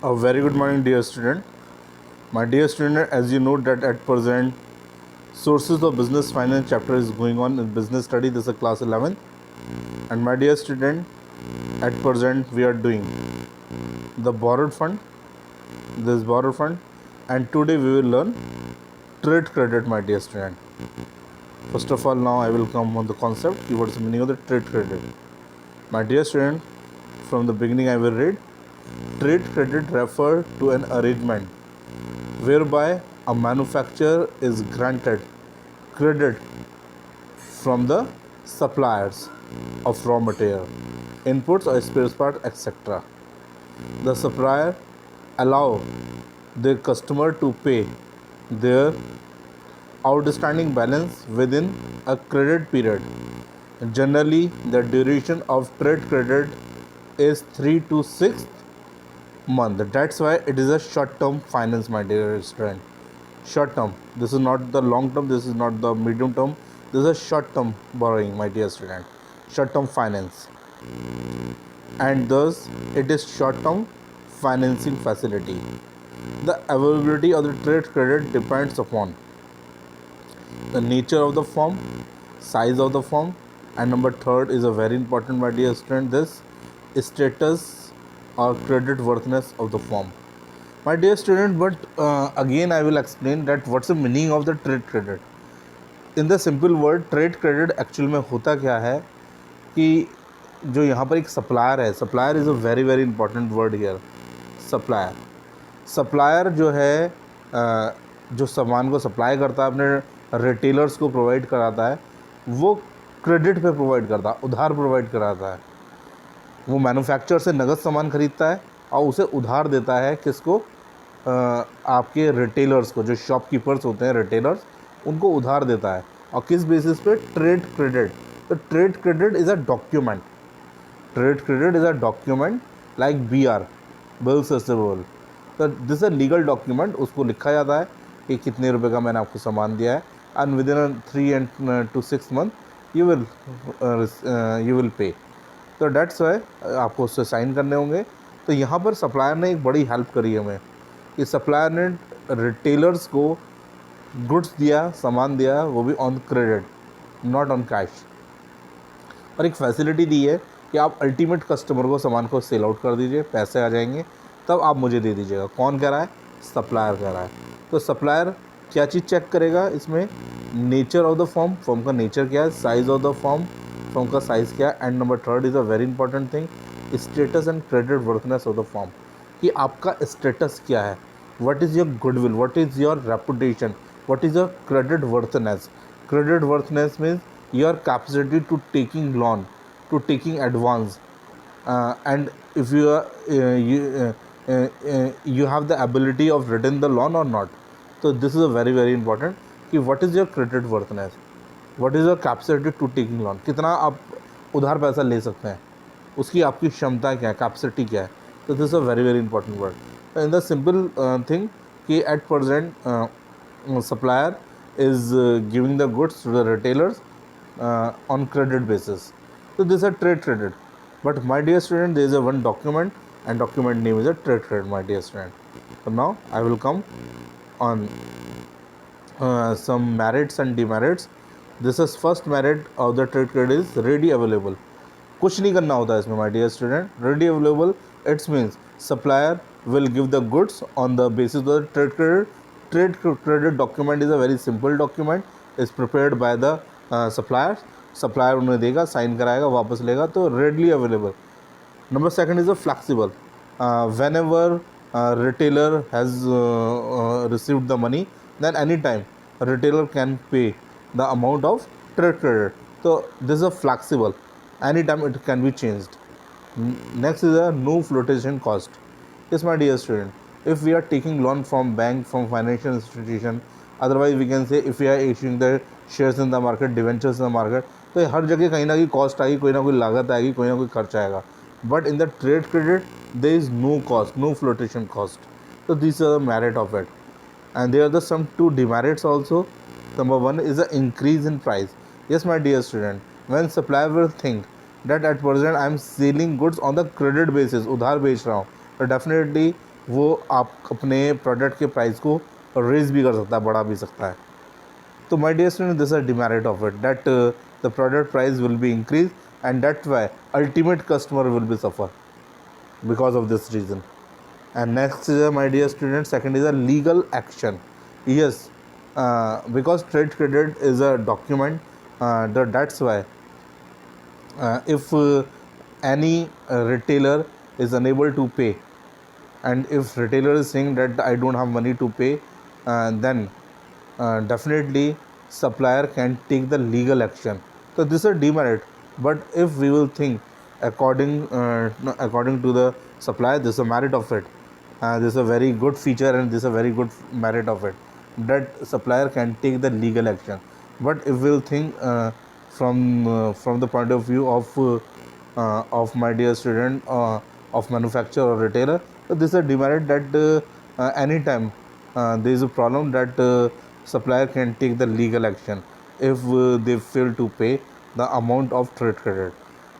A very good morning, dear student. My dear student, as you know that at present, sources of business finance chapter is going on in business study. This is class 11. And my dear student, at present we are doing the borrowed fund, this borrowed fund, and today we will learn trade credit, my dear student. First of all, now I will come on the concept. What is the meaning of the trade credit? My dear student, from the beginning I will read. Trade credit refer to an arrangement whereby a manufacturer is granted credit from the suppliers of raw material, inputs or spare parts, etc. The supplier allow their customer to pay their outstanding balance within a credit period. Generally, the duration of trade credit is 3 to 6 months. That's why it is a short-term finance, my dear student. Short term. This is not the long term. This is not the medium term. This is a short term borrowing, my dear student. Short term finance, and thus it is short term financing facility. The availability of the trade credit depends upon the nature of the firm, size of the firm, and number third is a very important, my dear student, this status or credit worthiness of the firm. My dear student, but again I will explain that what's the meaning of the trade credit. In the simple word, trade credit actual में होता क्या है कि जो यहाँ पर एक supplier है, supplier is a very very important word here. Supplier, supplier जो है जो सामान को सप्लाई करता है, अपने रिटेलर्स को प्रोवाइड कराता है, वो क्रेडिट पे प्रोवाइड करता है, उधार प्रोवाइड कराता है. वो मैन्युफैक्चरर से नगद सामान खरीदता है और उसे उधार देता है किसको, आपके रिटेलर्स को, जो शॉपकीपर्स होते हैं रिटेलर्स, उनको उधार देता है. और किस बेसिस पे? Trade credit. तो trade credit is a document. Trade credit is a document like BR, bills receivable. तो दिस अ लीगल डॉक्यूमेंट. उसको लिखा जाता है कि कितने रुपए का मैंने आपको सामान दिया है, and with in 3 to 6 month you will pay. तो डेट्स वाई आपको उससे साइन करने होंगे. तो यहाँ पर सप्लायर ने एक बड़ी हेल्प करी हमें कि सप्लायर ने रिटेलर्स को गुड्स दिया, सामान दिया, वो भी on credit, not on cash. और एक फैसिलिटी दी है कि आप अल्टीमेट कस्टमर को सामान को सेल आउट कर दीजिए, पैसे आ जाएंगे, तब आप मुझे दे दीजिएगा. कौन कह रहा है? सप्लायर कह रहा है. तो सप्लायर क्या चीज़ चेक करेगा इसमें? Nature of the form, form का नेचर क्या है, size of the form, form का साइज़ क्या है, and number third is a very important thing, status and credit वर्थनेस of the form, कि आपका स्टेटस क्या है, what is your goodwill, what is your reputation, what is your credit वर्थनेस. Credit वर्थनेस means your capacity to taking loan, to taking advance, and if you are you have the ability of return the loan or not. So this is a very very important कि what is your credit worthiness, what is your capacity to taking loan, कितना आप उधार पैसा ले सकते हैं, उसकी आपकी क्षमता क्या है, कैपेसिटी क्या है. तो this is a very very important word. In the simple thing कि at present supplier is giving the goods to the retailers on credit basis. So this is a trade credit. But my dear student, there is a one document, and document name is a trade credit, my dear student. So now I will come on some merits and demerits. This is first merit of the trade credit is ready available. कुछ नहीं करना होता है इसमें, my dear student. Ready available, it means supplier will give the goods on the basis of the trade credit. Trade credit document is a very simple document, is prepared by the supplier. Supplier उन्हें देगा, sign कराएगा, वापस लेगा. तो readily available. Number second is a flexible. Whenever retailer has received the money, then any time retailer can pay the amount of trade credit. तो this is a flexible, any time it can be changed. Next is a no flotation cost. Yes, my dear student, if we are taking loan from bank, from financial institution, otherwise we can say if we are issuing the shares in the market, debentures in the market, तो हर जगह कहीं ना कहीं cost आएगी, कोई ना कोई लागत आएगी, कोई ना कोई खर्च आएगा. But in the trade credit there is no cost, no flotation cost. तो this is the merit of it. And there are the some two demerits also. Number one is the increase in price. Yes, my dear student, when supplier will think that at present I am selling goods on the credit basis, उधार बेच रहा हूँ, तो definitely वो आप अपने product के price को रेज भी कर सकता है, बढ़ा भी सकता है. तो my dear student, this is a demerit of it, that the product price will be increased, and that's why ultimate customer will be suffer because of this reason. And next is my dear student, second is a legal action. Yes, because trade credit is a document, that's why if any retailer is unable to pay, and if retailer is saying that I don't have money to pay, then definitely supplier can take the legal action. So this is a demerit. But if we will think according to the supplier, this is a merit of it. This is a very good feature, and this is a very good merit of it, that supplier can take the legal action. But if we'll think from the point of view of my dear student, of manufacturer or retailer, so this is a demerit, that anytime there is a problem, that supplier can take the legal action if they fail to pay the amount of trade credit.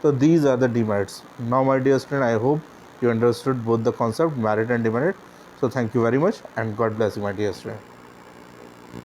So these are the demerits. Now my dear student, I hope you understood both the concept, merit and demerit. So thank you very much, and God bless you, my dear student.